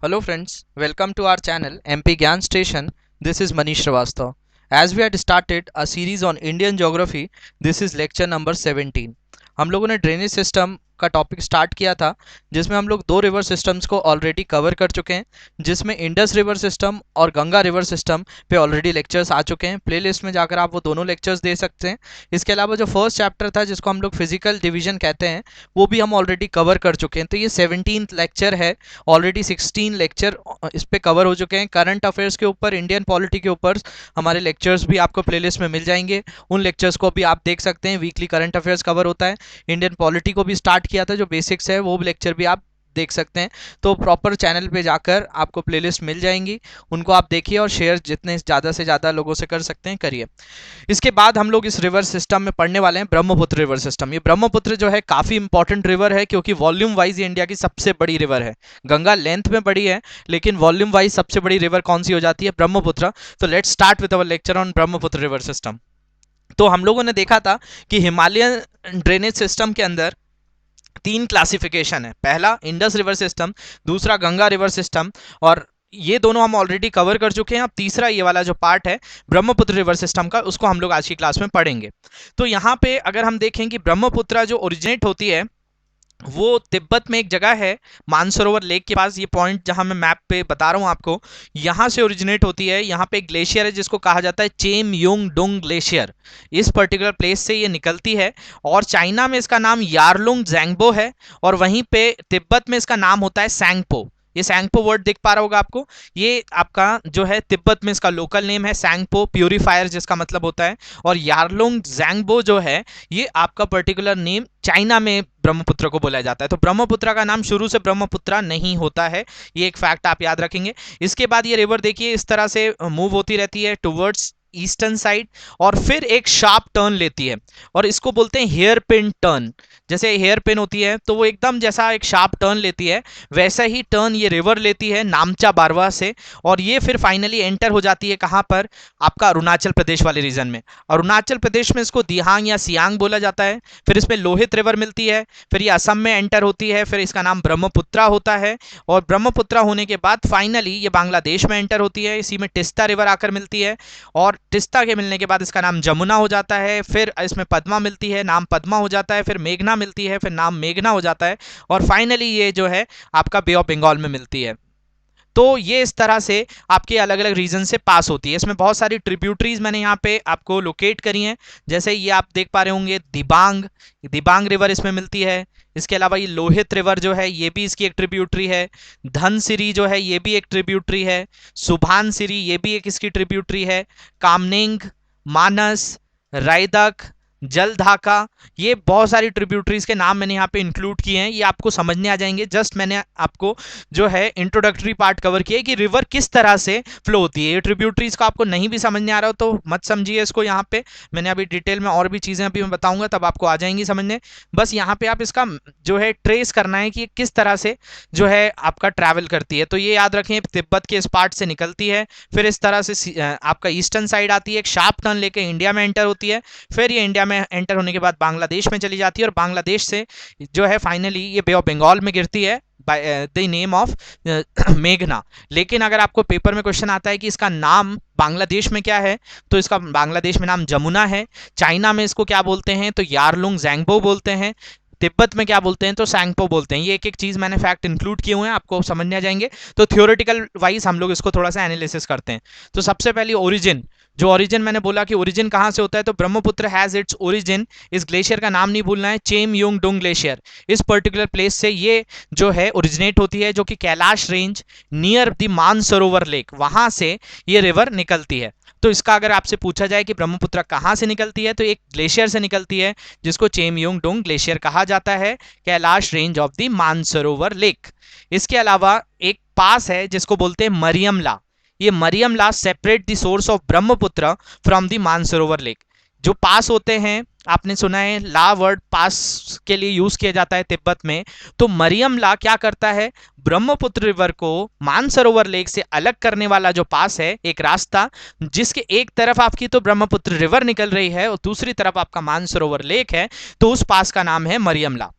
Hello friends, welcome to our channel MP Gyan Station. This is Manish Srivastava. As we had started a series on Indian geography, this is lecture number 17. हम लोगों ने drainage system का topic start किया था जिसमें हम लोग दो रिवर सिस्टम्स को ऑलरेडी कवर कर चुके हैं, जिसमें इंडस रिवर सिस्टम और गंगा रिवर सिस्टम पे ऑलरेडी लेक्चर्स आ चुके हैं। प्लेलिस्ट में जाकर आप वो दोनों लेक्चर्स दे सकते हैं। इसके अलावा जो फर्स्ट चैप्टर था जिसको हम लोग फिजिकल डिवीजन कहते हैं वो भी हम ऑलरेडी कवर कर चुके हैं। तो ये 17th लेक्चर है। ऑलरेडी 16 लेक्चर इस पे कवर हो चुके हैं। करंट अफेयर्स के ऊपर, इंडियन पॉलिटी के ऊपर हमारे लेक्चर्स भी आपको प्लेलिस्ट में मिल जाएंगे। उन लेक्चर्स को भी आप देख सकते हैं। वीकली करंट अफेयर्स कवर होता है। इंडियन पॉलिटी को भी स्टार्ट किया था, जो बेसिक्स है वो लेक्चर भी आप देख सकते हैं। तो प्रॉपर चैनल पे जाकर आपको प्लेलिस्ट मिल जाएंगी, उनको आप देखिए और शेयर जितने ज़्यादा से ज़्यादा लोगों से कर सकते हैं करिए। इसके बाद हम लोग इस रिवर सिस्टम में पढ़ने वाले हैं ब्रह्मपुत्र रिवर सिस्टम। ये ब्रह्मपुत्र जो है काफ़ी इंपॉर्टेंट रिवर है क्योंकि वॉल्यूम वाइज ये इंडिया की सबसे बड़ी रिवर है। गंगा लेंथ में बड़ी है लेकिन वॉल्यूम वाइज सबसे बड़ी रिवर कौन सी हो जाती है? ब्रह्मपुत्र। तो let's start with our lecture on Brahmaputra river system. तो हम लोगों ने देखा था कि हिमालयन ड्रेनेज सिस्टम के अंदर तीन क्लासिफिकेशन है। पहला इंडस रिवर सिस्टम, दूसरा गंगा रिवर सिस्टम, और ये दोनों हम ऑलरेडी कवर कर चुके हैं। अब तीसरा ये वाला जो पार्ट है ब्रह्मपुत्र रिवर सिस्टम का, उसको हम लोग आज की क्लास में पढ़ेंगे। तो यहाँ पे अगर हम देखें कि ब्रह्मपुत्र जो ओरिजिनेट होती है वो तिब्बत में एक जगह है मानसरोवर लेक के पास। ये पॉइंट जहां मैं मैप पे बता रहा हूं आपको, यहां से ओरिजिनेट होती है। यहां पे एक ग्लेशियर है जिसको कहा जाता है चेम योंग डोंग ग्लेशियर। इस पर्टिकुलर प्लेस से ये निकलती है और चाइना में इसका नाम यारलुंग जैंगबो है और वहीं पे तिब्बत में इसका नाम होता है सैंगपो। ये सैंगपो वर्ड दिख पा रहा होगा आपको। ये आपका जो है तिब्बत में इसका लोकल नेम है सैंगपो प्यूरिफायर, जिसका मतलब होता है। और यारलुंग जैंगबो जो है ये आपका पर्टिकुलर नेम चाइना में ब्रह्मपुत्र को बोला जाता है। तो ब्रह्मपुत्र का नाम शुरू से ब्रह्मपुत्र नहीं होता है, ये एक फैक्ट आप याद रखेंगे। इसके बाद ये रिवर देखिए इस तरह से मूव होती रहती है टुवर्ड्स ईस्टर्न साइड और फिर एक शार्प टर्न लेती है और इसको बोलते हैं हेयर पिन टर्न। जैसे हेयर पिन होती है तो वो एकदम जैसा एक शार्प टर्न लेती है वैसा ही टर्न ये रिवर लेती है नामचा बारवा से, और ये फिर फाइनली एंटर हो जाती है कहाँ पर? आपका अरुणाचल प्रदेश वाले रीजन में। अरुणाचल प्रदेश में इसको दिहांग या सियांग बोला जाता है। फिर इसमें लोहित रिवर मिलती है, फिर ये असम में एंटर होती है, फिर इसका नाम ब्रह्मपुत्रा होता है और ब्रह्मपुत्रा होने के बाद फाइनली ये बांग्लादेश में एंटर होती है। इसी में टिस्ता रिवर आकर मिलती है और टिस्ता के मिलने के बाद इसका नाम जमुना हो जाता है। फिर इसमें पद्मा मिलती है, नाम पद्मा हो जाता है। फिर मेघना मिलती है, फिर नाम मेघना हो जाता है और फाइनली ये जो है आपका बे ऑफ बंगाल में मिलती है। तो ये इस तरह से आपके अलग अलग रीजन से पास होती है। इसमें बहुत सारी ट्रिब्यूटरीज मैंने यहाँ पे आपको लोकेट करी हैं। जैसे ये आप देख पा रहे होंगे दिबांग, दिबांग रिवर इसमें मिलती है। इसके अलावा ये लोहित रिवर जो है ये भी इसकी एक ट्रिब्यूटरी है। धनसिरी जो है ये भी एक ट्रिब्यूटरी है। सुभानसिरी ये भी एक इसकी ट्रिब्यूटरी है। कामनेंग, मानस, रायदक, जलधाका, ये बहुत सारी ट्रिब्यूटरीज के नाम मैंने यहाँ पे इंक्लूड किए हैं। ये आपको समझने आ जाएंगे। जस्ट मैंने आपको जो है इंट्रोडक्टरी पार्ट कवर किया है कि रिवर किस तरह से फ्लो होती है। ये ट्रिब्यूटरीज का आपको नहीं भी समझने आ रहा हो तो मत समझिए इसको। यहाँ पे मैंने अभी डिटेल में और भी चीज़ें अभी मैं बताऊंगा तब आपको आ जाएंगी समझने। बस यहाँ पे आप इसका जो है ट्रेस करना है कि किस तरह से जो है आपका ट्रैवल करती है। तो ये याद रखें तिब्बत के इस पार्ट से निकलती है, फिर इस तरह से आपका ईस्टर्न साइड आती है, एक शार्प टर्न लेके इंडिया में एंटर होती है। फिर ये इंडिया में एंटर होने के बाद बांग्लादेश में चली जाती है और बांग्लादेश से जो है फाइनली ये बे ऑफ बंगाल में गिरती है बाय द नेम ऑफ मेघना। लेकिन अगर आपको पेपर में क्वेश्चन आता है कि इसका नाम बांग्लादेश में क्या है तो इसका बांग्लादेश में नाम जमुना है। चाइना में इसको क्या बोलते हैं तो यारलुंग जैंगबो बोलते हैं। तिब्बत में क्या बोलते हैं तो सैंगपो बोलते हैं। ये एक एक चीज मैंने फैक्ट इंक्लूड किए हुए हैं, आपको समझने आ जाएंगे। तो थियोरेटिकल वाइज हम लोग इसको थोड़ा सा एनालिसिस करते हैं। तो सबसे पहले ओरिजिन, जो ओरिजिन मैंने बोला कि ओरिजिन कहाँ से होता है तो ब्रह्मपुत्र हैज इट्स ओरिजिन, इस ग्लेशियर का नाम नहीं भूलना है, चेम योंग डोंग ग्लेशियर। इस पर्टिकुलर प्लेस से ये जो है ओरिजिनेट होती है जो कि Kailash range near the Mansarovar lake, वहां से ये रिवर निकलती है। तो इसका अगर आपसे पूछा जाए कि ब्रह्मपुत्र कहाँ से निकलती है तो एक ग्लेशियर से निकलती है जिसको चेमयोंग डोंग ग्लेशियर कहा जाता है, Kailash range of the Mansarovar lake. इसके अलावा एक पास है जिसको बोलते हैं मरियमला। ये Maryum La separate the source of Brahmaputra from the Mansarovar lake. जो पास होते हैं आपने सुना है ला वर्ड पास के लिए यूज किया जाता है तिब्बत में। तो मरियम ला क्या करता है, ब्रह्मपुत्र रिवर को मानसरोवर लेक से अलग करने वाला जो पास है, एक रास्ता जिसके एक तरफ आपकी तो ब्रह्मपुत्र रिवर निकल रही है और दूसरी तरफ आपका मानसरोवर लेक है, तो उस पास का नाम है मरियम ला।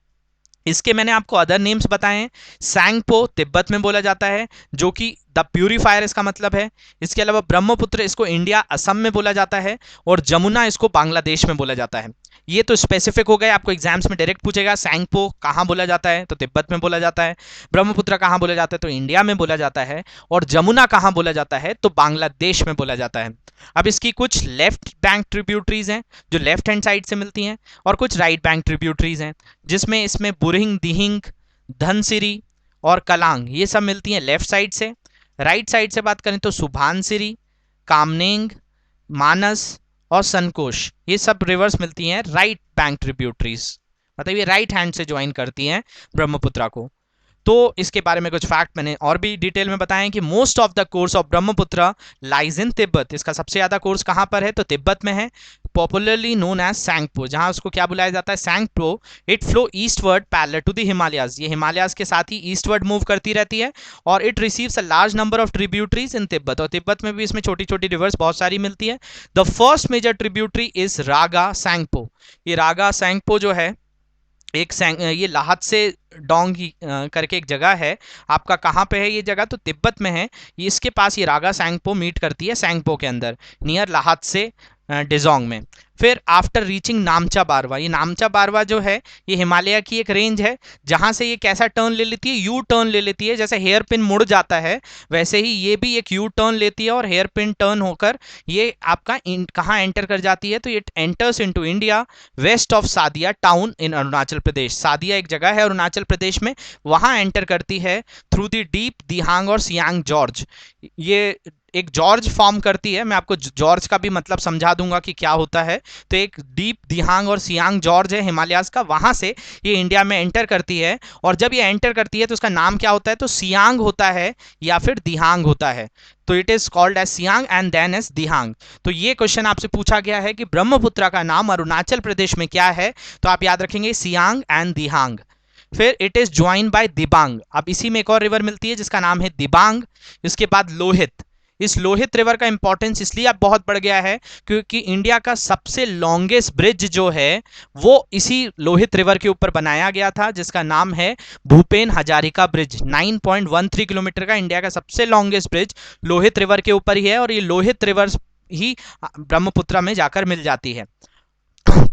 इसके मैंने आपको अदर नेम्स बताए हैं। सैंगपो तिब्बत में बोला जाता है, जो कि द प्यूरीफायर इसका मतलब है। इसके अलावा ब्रह्मपुत्र इसको इंडिया असम में बोला जाता है, और जमुना इसको बांग्लादेश में बोला जाता है। ये तो स्पेसिफिक हो गए, आपको एग्जाम्स में डायरेक्ट पूछेगा सैंगपो कहाँ बोला जाता है, तो तिब्बत में बोला जाता है। ब्रह्मपुत्र कहाँ बोला जाता है, तो इंडिया में बोला जाता है। और जमुना कहाँ बोला जाता है, तो बांग्लादेश में बोला जाता है। अब इसकी कुछ लेफ्ट बैंक ट्रिब्यूटरीज हैं जो लेफ्ट हैंड साइड से मिलती हैं, और कुछ राइट बैंक ट्रिब्यूटरीज हैं जिसमें इसमें बुरहिंग, दिहिंग, धनसिरी और कलांग ये सब मिलती हैं लेफ्ट साइड से। राइट साइड से बात करें तो सुभानसिरी, कामनेंग, मानस और संकोश ये सब रिवर्स मिलती हैं राइट बैंक ट्रिब्यूटरीज, मतलब ये राइट हैंड से ज्वाइन करती हैं ब्रह्मपुत्रा को। तो इसके बारे में कुछ फैक्ट मैंने और भी डिटेल में बताएं कि most of the course of Brahmaputra lies in Tibet. इसका सबसे ज्यादा कोर्स कहां पर है, तो तिब्बत में है। पॉपुलरली नोन एज सैंगपो, जहां उसको क्या बुलाया जाता है, Tsangpo. It flow eastward parallel to the Himalayas, ये हिमालयाज के साथ ही ईस्टवर्ड मूव करती रहती है। और it receives a large number of tributaries in Tibet, और तिब्बत में भी इसमें छोटी छोटी रिवर्स बहुत सारी मिलती है। The first major tributary is Raga Tsangpo. ये रागा सैंगपो जो है ये लाहत से डोंग करके एक जगह है। आपका कहाँ पे है ये जगह, तो तिब्बत में है। ये इसके पास ये रागा सैंगपो मीट करती है सैंगपो के अंदर, नियर लाहत से डिजोंग में। फिर आफ्टर रीचिंग नामचा बारवा, ये नामचा बारवा जो है ये हिमालय की एक रेंज है जहां से ये कैसा टर्न ले लेती है, यू टर्न ले लेती है। जैसे हेयर पिन मुड़ जाता है वैसे ही ये भी एक यू टर्न लेती है, और हेयर पिन टर्न होकर ये आपका कहाँ एंटर कर जाती है, तो ये enters into India west of Sadiya town in Arunachal Pradesh. Sadiya एक जगह है अरुणाचल प्रदेश में, वहां एंटर करती है थ्रू द डीप दिहांग और सियांग जॉर्ज। ये एक जॉर्ज फॉर्म करती है, मैं आपको जॉर्ज का भी मतलब समझा दूंगा कि क्या होता है। तो एक डीप दिहांग और सियांग जॉर्ज है हिमालयाज का, वहां से ये इंडिया में एंटर करती है। और जब ये एंटर करती है तो उसका नाम क्या होता है, तो सियांग होता है या फिर दिहांग होता है। तो it is called as Siang and then as Dihang. तो ये क्वेश्चन आपसे पूछा गया है कि ब्रह्मपुत्र का नाम अरुणाचल प्रदेश में क्या है, तो आप याद रखेंगे सियांग एंड दिहांग। फिर it is join by Dibang. अब इसी में एक और रिवर मिलती है जिसका नाम है दिबांग। इसके बाद लोहित। इस लोहित रिवर का इंपॉर्टेंस इसलिए अब बहुत बढ़ गया है क्योंकि इंडिया का सबसे लॉन्गेस्ट ब्रिज जो है वो इसी लोहित रिवर के ऊपर बनाया गया था, जिसका नाम है भूपेन हजारिका ब्रिज। 9.13 किलोमीटर का इंडिया का सबसे लॉन्गेस्ट ब्रिज लोहित रिवर के ऊपर ही है, और ये लोहित रिवर ही ब्रह्मपुत्र में जाकर मिल जाती है।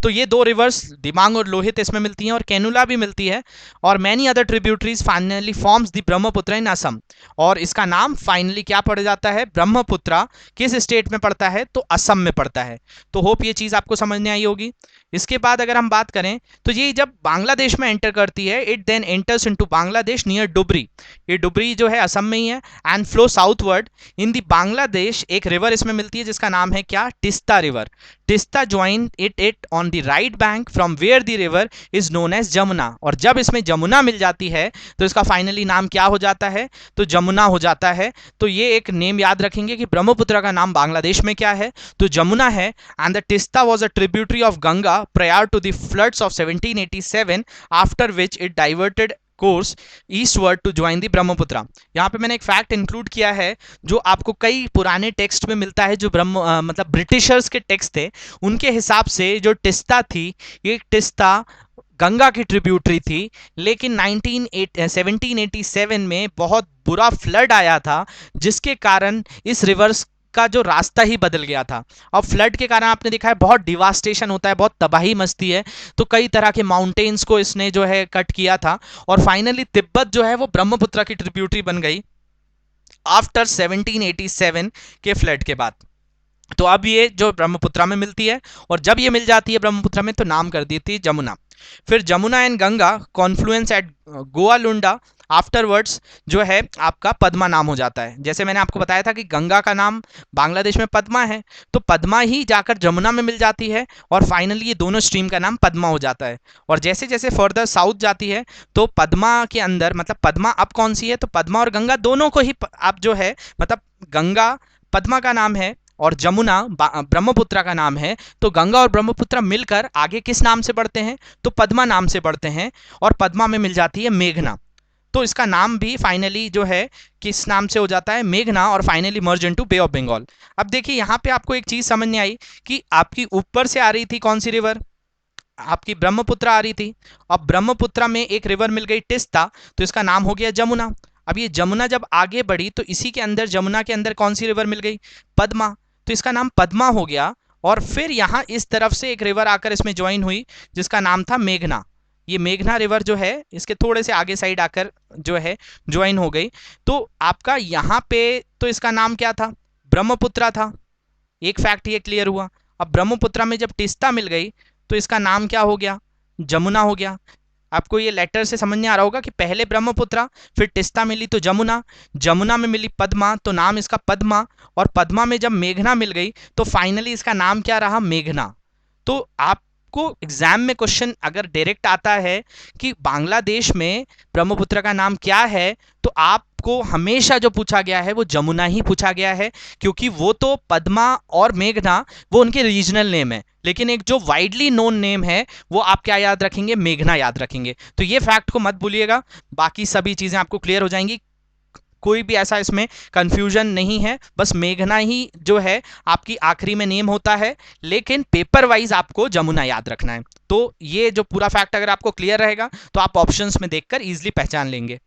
तो ये दो रिवर्स दिबांग और लोहित इसमें मिलती हैं, और कैनुला भी मिलती है। और many other tributaries finally forms the Brahmaputra in Assam. और इसका नाम फाइनली क्या पड़ जाता है, ब्रह्मपुत्र किस स्टेट में पड़ता है, तो असम में पड़ता है। तो होप ये चीज आपको समझ में आई होगी। इसके बाद अगर हम बात करें तो ये जब बांग्लादेश में एंटर करती है, it then enters into Bangladesh near Dhubri. ये डुबरी जो है असम में ही है, and flow southward in the Bangladesh. एक रिवर इसमें मिलती है जिसका नाम है क्या, Teesta river. Teesta join it on the right bank from where the river is known as Jamuna. और जब इसमें जमुना मिल जाती है तो इसका फाइनली नाम क्या हो जाता है, तो जमुना हो जाता है। तो ये एक नेम याद रखेंगे कि ब्रह्मपुत्र का नाम बांग्लादेश में क्या है, तो जमुना है। And the Teesta was a tributary of Ganga prior to the floods of 1787, after which it diverted course eastward to join the Brahmaputra. यहाँ पे मैंने एक फैक्ट इंक्लूड किया है जो आपको कई पुराने टेक्स्ट में मिलता है, जो मतलब ब्रिटिशर्स के टेक्स्ट थे उनके हिसाब से जो टिस्ता थी, ये टिस्ता गंगा की ट्रिब्यूटरी थी। लेकिन 1787 में बहुत बुरा फ्लड आया था जिसके कारण इस रिवर्स का जो रास्ता ही बदल गया था। अब फ्लड के कारण आपने देखा है बहुत डिवास्टेशन होता है, बहुत तबाही मचती है, तो कई तरह के माउंटेन्स को इसने जो है कट किया था, और फाइनली तिब्बत जो है वो ब्रह्मपुत्र की ट्रिब्यूटरी बन गई आफ्टर 1787 के फ्लड के बाद। तो अब ये जो ब्रह्मपुत्र में मिलती है, और जब ये मिल जाती है ब्रह्मपुत्र में तो नाम कर दी थी जमुना। फिर Jamuna and Ganga confluence at Goalundo, afterwards जो है आपका पद्मा नाम हो जाता है। जैसे मैंने आपको बताया था कि गंगा का नाम बांग्लादेश में पद्मा है, तो पद्मा ही जाकर जमुना में मिल जाती है, और फाइनली ये दोनों स्ट्रीम का नाम पद्मा हो जाता है। और जैसे जैसे फर्दर साउथ जाती है तो पद्मा के अंदर, मतलब पद्मा अब कौन सी है, तो पद्मा और गंगा दोनों को ही आप जो है, मतलब गंगा पद्मा का नाम है और जमुना ब्रह्मपुत्र का नाम है। तो गंगा और ब्रह्मपुत्र मिलकर आगे किस नाम से बढ़ते हैं, तो पद्मा नाम से बढ़ते हैं, और पद्मा में मिल जाती है मेघना। तो इसका नाम भी फाइनली जो है किस नाम से हो जाता है, मेघना, और finally merge into bay of Bengal. अब देखिए यहाँ पे आपको एक चीज समझ नहीं आई कि आपकी ऊपर से आ रही थी कौन सी रिवर, आपकी ब्रह्मपुत्रा आ रही थी। अब ब्रह्मपुत्रा में एक रिवर मिल गई टिस्ता, तो इसका नाम हो गया जमुना। अब ये जमुना जब आगे बढ़ी तो इसी के अंदर, जमुना के अंदर कौन सी रिवर मिल गई? पद्मा, तो इसका नाम पद्मा हो गया। और फिर यहाँ इस तरफ से एक रिवर आकर इसमें ज्वाइन हुई जिसका नाम था मेघना। ये मेघना रिवर जो है इसके थोड़े से आगे साइड आकर जो है ज्वाइन हो गई। तो आपका यहाँ पे तो इसका नाम क्या था? ब्रह्मपुत्रा था। एक फैक्ट ये क्लियर हुआ। अब ब्रह्मपुत्रा में जब टिस्ता मिल गई तो इसका नाम क्या हो गया? जमुना हो गया। आपको ये लेटर से समझ में आ रहा होगा कि पहले ब्रह्मपुत्रा, फिर टिस्ता मिली तो जमुना, जमुना में मिली पद्मा तो नाम इसका पद्मा, और पद्मा में जब मेघना मिल गई तो फाइनली इसका नाम क्या रहा? मेघना। तो आपको एग्जाम में क्वेश्चन अगर डायरेक्ट आता है कि बांग्लादेश में ब्रह्मपुत्र का नाम क्या है, तो आपको हमेशा जो पूछा गया है वो जमुना ही पूछा गया है, क्योंकि वो तो पद्मा और मेघना वो उनके रीजनल नेम है, लेकिन एक जो वाइडली नोन नेम है वो आप क्या याद रखेंगे? मेघना याद रखेंगे। तो ये फैक्ट को मत भूलिएगा, बाकी सभी चीजें आपको क्लियर हो जाएंगी। कोई भी ऐसा इसमें कंफ्यूजन नहीं है, बस मेघना ही जो है आपकी आखिरी में नेम होता है, लेकिन पेपर वाइज आपको जमुना याद रखना है। तो ये जो पूरा फैक्ट अगर आपको क्लियर रहेगा तो आप ऑप्शंस में देखकर इजीली पहचान लेंगे।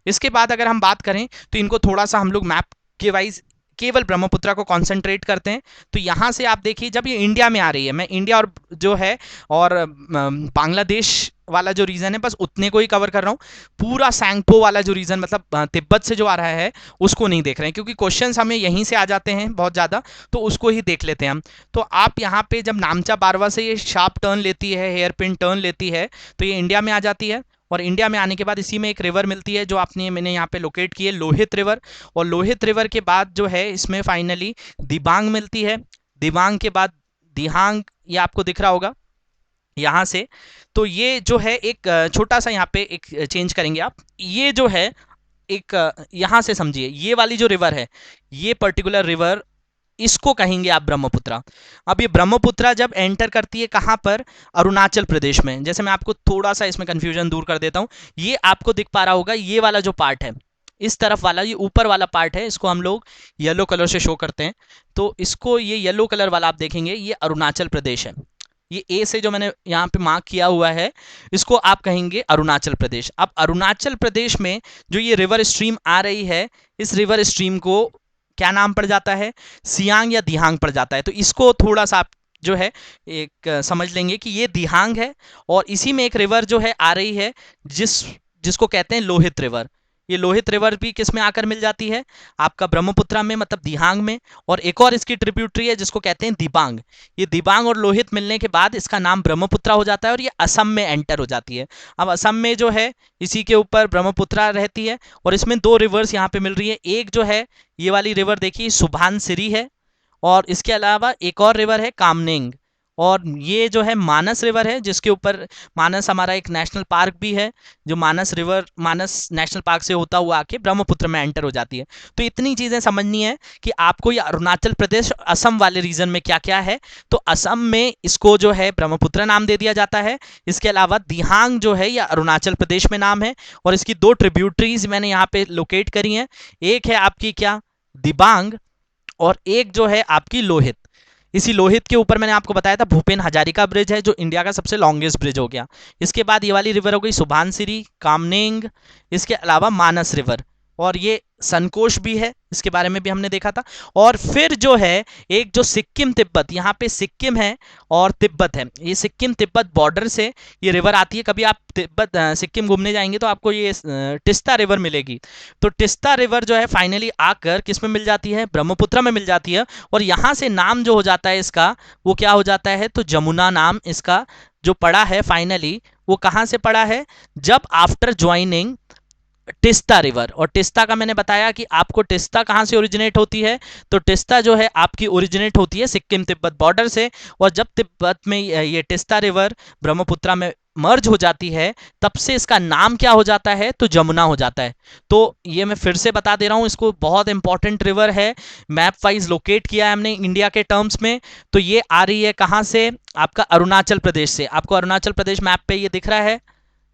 इसके बाद अगर हम बात करें तो इनको थोड़ा सा हम लोग मैप के वाइज केवल ब्रह्मपुत्रा को कंसंट्रेट करते हैं। तो यहाँ से आप देखिए जब ये इंडिया में आ रही है, मैं इंडिया और जो है और बांग्लादेश वाला जो रीजन है बस उतने को ही कवर कर रहा हूँ। पूरा सैंगपो वाला जो रीजन मतलब तिब्बत से जो आ रहा है उसको नहीं देख रहे हैं, क्योंकि क्वेश्चंस हमें यहीं से आ जाते हैं बहुत ज़्यादा, तो उसको ही देख लेते हैं हम। तो आप यहाँ पे जब नामचा बारवा से ये शार्प टर्न लेती है, हेयर पिन टर्न लेती है, तो ये इंडिया में आ जाती है। और इंडिया में आने के बाद इसी में एक रिवर मिलती है जो मैंने यहाँ पे लोकेट की है, लोहित रिवर। और लोहित रिवर के बाद जो है इसमें फाइनली दिबांग मिलती है। दिबांग के बाद दिहांग, ये आपको दिख रहा होगा यहाँ से। तो ये जो है एक छोटा सा यहाँ पे एक चेंज करेंगे आप, ये जो है एक यहाँ से समझिए, ये वाली जो रिवर है, ये पर्टिकुलर रिवर इसको कहेंगे आप ब्रह्मपुत्रा। अब ये ब्रह्मपुत्रा जब एंटर करती है कहाँ पर? अरुणाचल प्रदेश में। जैसे मैं आपको थोड़ा सा इसमें कंफ्यूजन दूर कर देता हूँ, ये आपको दिख पा रहा होगा, ये वाला जो पार्ट है इस तरफ वाला, ये ऊपर वाला पार्ट है, इसको हम लोग येलो कलर से शो करते हैं। तो इसको ये येलो कलर वाला आप देखेंगे, ये अरुणाचल प्रदेश है। ये ए से जो मैंने यहाँ पे मार्क किया हुआ है इसको आप कहेंगे अरुणाचल प्रदेश। अब अरुणाचल प्रदेश में जो ये रिवर स्ट्रीम आ रही है, इस रिवर स्ट्रीम को क्या नाम पड़ जाता है? सियांग या दिहांग पड़ जाता है। तो इसको थोड़ा सा आप जो है एक समझ लेंगे कि ये दिहांग है, और इसी में एक रिवर जो है आ रही है जिसको कहते हैं लोहित रिवर। ये लोहित रिवर भी किस में आकर मिल जाती है? आपका ब्रह्मपुत्रा में, मतलब दिहांग में। और एक और इसकी ट्रिब्यूटरी है जिसको कहते हैं दिबांग। ये दिबांग और लोहित मिलने के बाद इसका नाम ब्रह्मपुत्रा हो जाता है और ये असम में एंटर हो जाती है। अब असम में जो है इसी के ऊपर ब्रह्मपुत्रा रहती है, और इसमें दो रिवर्स यहाँ पे मिल रही है। एक जो है ये वाली रिवर देखिए सुभानसिरी है, और इसके अलावा एक और रिवर है कामनेंग, और ये जो है मानस रिवर है जिसके ऊपर मानस हमारा एक नेशनल पार्क भी है, जो मानस रिवर मानस नेशनल पार्क से होता हुआ आके ब्रह्मपुत्र में एंटर हो जाती है। तो इतनी चीज़ें समझनी है कि आपको ये अरुणाचल प्रदेश असम वाले रीजन में क्या क्या है। तो असम में इसको जो है ब्रह्मपुत्र नाम दे दिया जाता है। इसके अलावा दिहांग जो है यह अरुणाचल प्रदेश में नाम है, और इसकी दो ट्रिब्यूटरीज मैंने यहाँ पे लोकेट करी हैं। एक है आपकी क्या? दिबांग, और एक जो है आपकी लोहित। इसी लोहित के ऊपर मैंने आपको बताया था भूपेन हजारिका ब्रिज है जो इंडिया का सबसे लॉन्गेस्ट ब्रिज हो गया। इसके बाद ये वाली रिवर हो गई सुभानसिरी, कामनेंग, इसके अलावा मानस रिवर, और ये संकोश भी है, इसके बारे में भी हमने देखा था। और फिर जो है एक जो सिक्किम तिब्बत, यहाँ पे सिक्किम है और तिब्बत है, ये सिक्किम तिब्बत बॉर्डर से ये रिवर आती है। कभी आप तिब्बत सिक्किम घूमने जाएंगे तो आपको ये टिस्ता रिवर मिलेगी। तो टिस्ता रिवर जो है फाइनली आकर किस में मिल जाती है? ब्रह्मपुत्र में मिल जाती है, और यहाँ से नाम जो हो जाता है इसका वो क्या हो जाता है? तो जमुना नाम इसका जो पड़ा है फाइनली, वो कहाँ से पड़ा है? जब आफ्टर ज्वाइनिंग टिस्ता रिवर। और टिस्ता का मैंने बताया कि आपको टिस्ता कहाँ से ओरिजिनेट होती है, तो टिस्ता जो है आपकी ओरिजिनेट होती है सिक्किम तिब्बत बॉर्डर से, और जब तिब्बत में ये टिस्ता रिवर ब्रह्मपुत्रा में मर्ज हो जाती है तब से इसका नाम क्या हो जाता है? तो जमुना हो जाता है। तो ये मैं फिर से बता दे रहा हूँ, इसको बहुत इंपॉर्टेंट रिवर है, मैप वाइज लोकेट किया है हमने इंडिया के टर्म्स में। तो ये आ रही है कहाँ से? आपका अरुणाचल प्रदेश से। आपको अरुणाचल प्रदेश मैप पे ये दिख रहा है,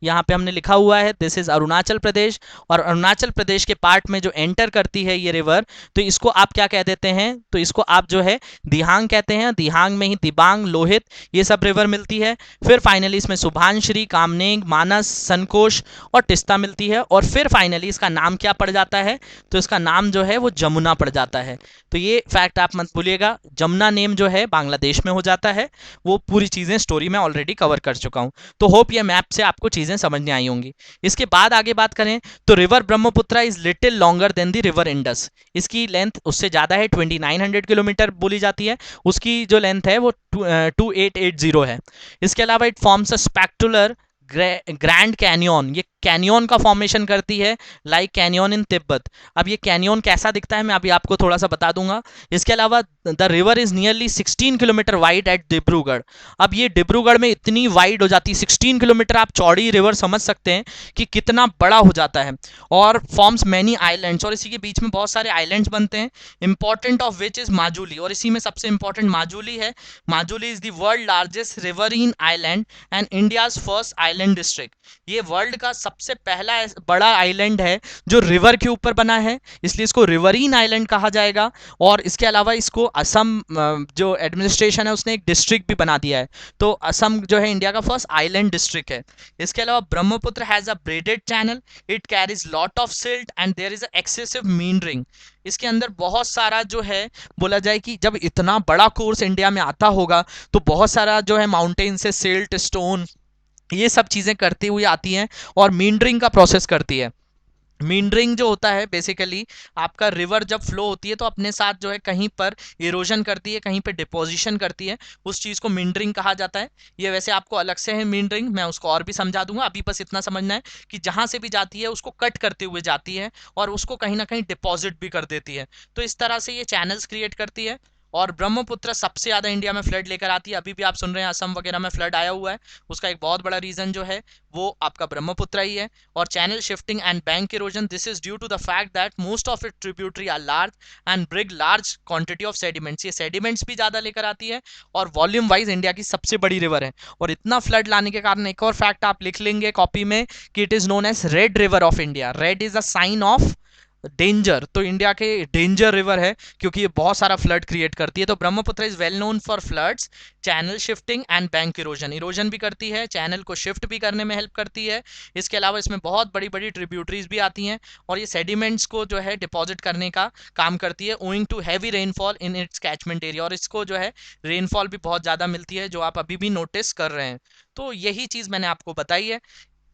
यहाँ पे हमने लिखा हुआ है दिस इज अरुणाचल प्रदेश, और अरुणाचल प्रदेश के पार्ट में जो एंटर करती है ये रिवर, तो इसको आप क्या कह देते हैं, तो इसको आप जो है दिहांग कहते हैं। दिहांग में ही दिबांग, लोहित, ये सब रिवर मिलती है। फिर फाइनली इसमें सुभानश्री, कामनेंग, मानस, संकोश और टिस्ता मिलती है। और फिर फाइनली इसका नाम क्या पड़ जाता है, तो इसका नाम जो है वो जमुना पड़ जाता है। तो ये फैक्ट आप मत भूलिएगा, जमुना नेम जो है बांग्लादेश में हो जाता है। वो पूरी चीज़ें स्टोरी में ऑलरेडी कवर कर चुका हूँ। तो होप ये मैप से आपको चीज़ें समझ में आई होंगी। इसके बाद आगे बात करें तो river Brahmaputra is little longer than the river Indus. इसकी लेंथ उससे ज़्यादा है, 2900 किलोमीटर बोली जाती है। उसकी जो लेंथ है वो 2880 है। इसके अलावा it forms a स्पेक्टुलर grand canyon, ये कैनियन का फॉर्मेशन करती है, लाइक कैनियन इन तिब्बत। अब ये कैनियन कैसा दिखता है मैं अभी आपको थोड़ा सा बता दूंगा। इसके अलावा the river is nearly 16 kilometre wide at Dibrugarh. अब ये डिब्रूगढ़ में इतनी वाइड हो जाती है, 16 किलोमीटर, आप चौड़ी रिवर समझ सकते हैं कि कितना बड़ा हो जाता है। और फॉर्म्स मैनी आइलैंड्स, और इसी के बीच में बहुत सारे आइलैंड्स बनते हैं, important of which is Majuli, और इसी में सबसे इंपॉर्टेंट माजुली है। Majuli is the world largest riverine island and India's first island district. ये वर्ल्ड का सबसे पहला बड़ा आइलैंड है जो रिवर के ऊपर बना है, इसलिए इसको रिवरीन आइलैंड कहा जाएगा। और इसके अलावा इसको असम जो एडमिनिस्ट्रेशन है उसने एक डिस्ट्रिक्ट भी बना दिया है, तो असम जो है इंडिया का फर्स्ट आइलैंड डिस्ट्रिक्ट है। इसके अलावा Brahmaputra has a braided channel, it carries lot of silt and there is excessive meandering. इसके अंदर बहुत सारा जो है बोला जाए कि जब इतना बड़ा कोर्स इंडिया में आता होगा तो बहुत सारा जो है माउंटेन से सिल्ट, स्टोन, ये सब चीज़ें करती हुई आती हैं और मींडरिंग का प्रोसेस करती है। मींडरिंग जो होता है बेसिकली, आपका रिवर जब फ्लो होती है तो अपने साथ जो है कहीं पर इरोजन करती है, कहीं पर डिपोजिशन करती है, उस चीज़ को मींडरिंग कहा जाता है। ये वैसे आपको अलग से है मींडरिंग, मैं उसको और भी समझा दूंगा, अभी बस इतना समझना है कि जहाँ से भी जाती है उसको कट करते हुए जाती है और उसको कहीं ना कहीं डिपॉजिट भी कर देती है। तो इस तरह से ये चैनल्स क्रिएट करती है। और ब्रह्मपुत्र सबसे ज़्यादा इंडिया में फ्लड लेकर आती है। अभी भी आप सुन रहे हैं असम वगैरह में फ्लड आया हुआ है, उसका एक बहुत बड़ा रीज़न जो है वो आपका ब्रह्मपुत्र ही है। और channel shifting and bank erosion, this is due to the fact that most of it tributary are large and bring large quantity of sediments. ये सेडिमेंट्स भी ज़्यादा लेकर आती है और वॉल्यूम वाइज इंडिया की सबसे बड़ी रिवर है। और इतना फ्लड लाने के कारण एक और फैक्ट आप लिख लेंगे कॉपी में कि it is known as red river of India. Red is a sign of danger, तो इंडिया के डेंजर रिवर है क्योंकि ये बहुत सारा फ्लड क्रिएट करती है। तो Brahmaputra is well known for floods, channel shifting and bank erosion. Erosion भी करती है, चैनल को शिफ्ट भी करने में हेल्प करती है। इसके अलावा इसमें बहुत बड़ी बड़ी ट्रिब्यूटरीज भी आती हैं और ये सेडिमेंट्स को जो है डिपॉजिट करने का काम करती है owing to heavy rainfall in its catchment area. और इसको जो है रेनफॉल भी बहुत ज़्यादा मिलती है जो आप अभी भी नोटिस कर रहे हैं। तो यही चीज़ मैंने आपको बताई है।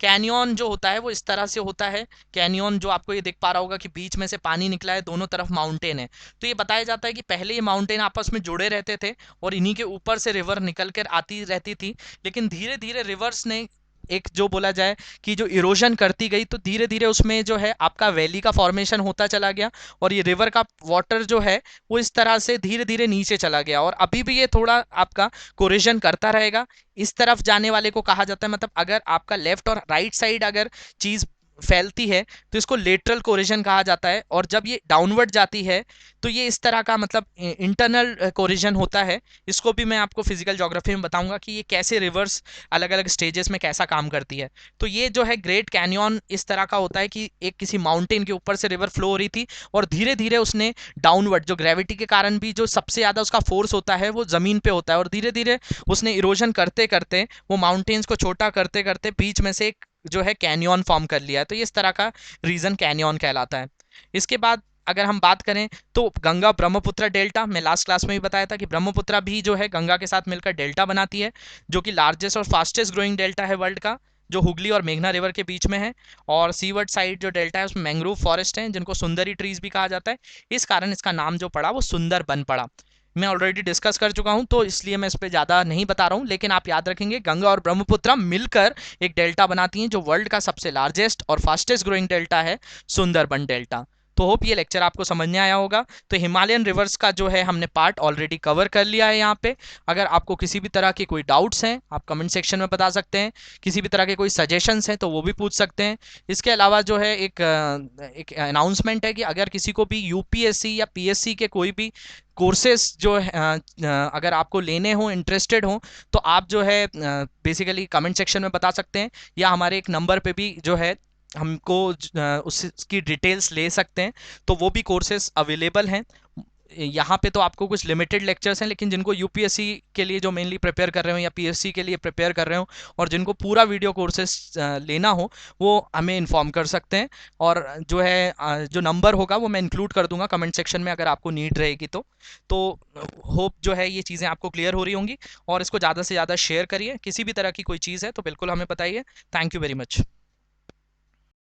कैनियन जो होता है वो इस तरह से होता है। कैनियन जो आपको ये दिख पा रहा होगा कि बीच में से पानी निकला है, दोनों तरफ माउंटेन है। तो ये बताया जाता है कि पहले ये माउंटेन आपस में जुड़े रहते थे और इन्हीं के ऊपर से रिवर निकल कर आती रहती थी, लेकिन धीरे धीरे रिवर्स ने एक जो बोला जाए कि जो इरोजन करती गई, तो धीरे धीरे उसमें जो है आपका वैली का फॉर्मेशन होता चला गया और ये रिवर का वाटर जो है वो इस तरह से धीरे धीरे नीचे चला गया। और अभी भी ये थोड़ा आपका कोरिजन करता रहेगा। इस तरफ जाने वाले को कहा जाता है, मतलब अगर आपका लेफ्ट और राइट साइड अगर चीज़ फैलती है तो इसको लेटरल कोरिजन कहा जाता है, और जब ये डाउनवर्ड जाती है तो ये इस तरह का मतलब इंटरनल कोरिजन होता है। इसको भी मैं आपको फिजिकल ज्योग्राफी में बताऊंगा कि ये कैसे रिवर्स अलग अलग स्टेजेस में कैसा काम करती है। तो ये जो है ग्रेट कैनियन इस तरह का होता है कि एक किसी माउंटेन के ऊपर से रिवर फ्लो हो रही थी और धीरे धीरे उसने डाउनवर्ड, जो ग्रेविटी के कारण भी जो सबसे ज़्यादा उसका फोर्स होता है वो ज़मीन पे होता है, और धीरे धीरे उसने इरोजन करते करते वो माउंटेन्स को छोटा करते करते बीच में से एक जो है कैनियन फॉर्म कर लिया है। तो ये इस तरह का रीजन कैनियन कहलाता है। इसके बाद अगर हम बात करें तो गंगा ब्रह्मपुत्र डेल्टा, मैं लास्ट क्लास में भी बताया था कि ब्रह्मपुत्र भी जो है गंगा के साथ मिलकर डेल्टा बनाती है, जो कि लार्जेस्ट और फास्टेस्ट ग्रोइंग डेल्टा है वर्ल्ड का, जो हुगली और मेघना रिवर के बीच में है। और सीवर्ड साइड जो डेल्टा है उसमें मैंग्रोव फॉरेस्ट है जिनको सुंदरी ट्रीज भी कहा जाता है, इस कारण इसका नाम जो पड़ा वो सुंदर बन पड़ा। मैं ऑलरेडी डिस्कस कर चुका हूं तो इसलिए मैं इस पर ज़्यादा नहीं बता रहा हूं, लेकिन आप याद रखेंगे गंगा और ब्रह्मपुत्र मिलकर एक डेल्टा बनाती हैं जो वर्ल्ड का सबसे लार्जेस्ट और फास्टेस्ट ग्रोइंग डेल्टा है, सुंदरबन डेल्टा। तो होप ये लेक्चर आपको समझ में आया होगा। तो हिमालयन रिवर्स का जो है हमने पार्ट ऑलरेडी कवर कर लिया है यहाँ पे। अगर आपको किसी भी तरह के कोई डाउट्स हैं आप कमेंट सेक्शन में बता सकते हैं, किसी भी तरह के कोई सजेशंस हैं तो वो भी पूछ सकते हैं। इसके अलावा जो है एक अनाउंसमेंट है कि अगर किसी को भी यूपीएससी या पीएससी के कोई भी कोर्सेज जो है अगर आपको लेने हो, इंटरेस्टेड हो, तो आप जो है बेसिकली कमेंट सेक्शन में बता सकते हैं, या हमारे एक नंबर पे भी जो है हमको उसकी डिटेल्स ले सकते हैं। तो वो भी कोर्सेज अवेलेबल हैं यहाँ पे। तो आपको कुछ लिमिटेड लेक्चर्स हैं, लेकिन जिनको यूपीएससी के लिए जो मेनली प्रिपेयर कर रहे हो या पीएससी के लिए प्रिपेयर कर रहे हो और जिनको पूरा वीडियो कोर्सेज लेना हो वो हमें इन्फॉर्म कर सकते हैं। और जो है जो नंबर होगा वो मैं इंक्लूड कर दूंगा कमेंट सेक्शन में अगर आपको नीड रहेगी तो होप जो है ये चीज़ें आपको क्लियर हो रही होंगी। और इसको ज़्यादा से ज़्यादा शेयर करिए, किसी भी तरह की कोई चीज़ है तो बिल्कुल हमें बताइए। Thank you very much.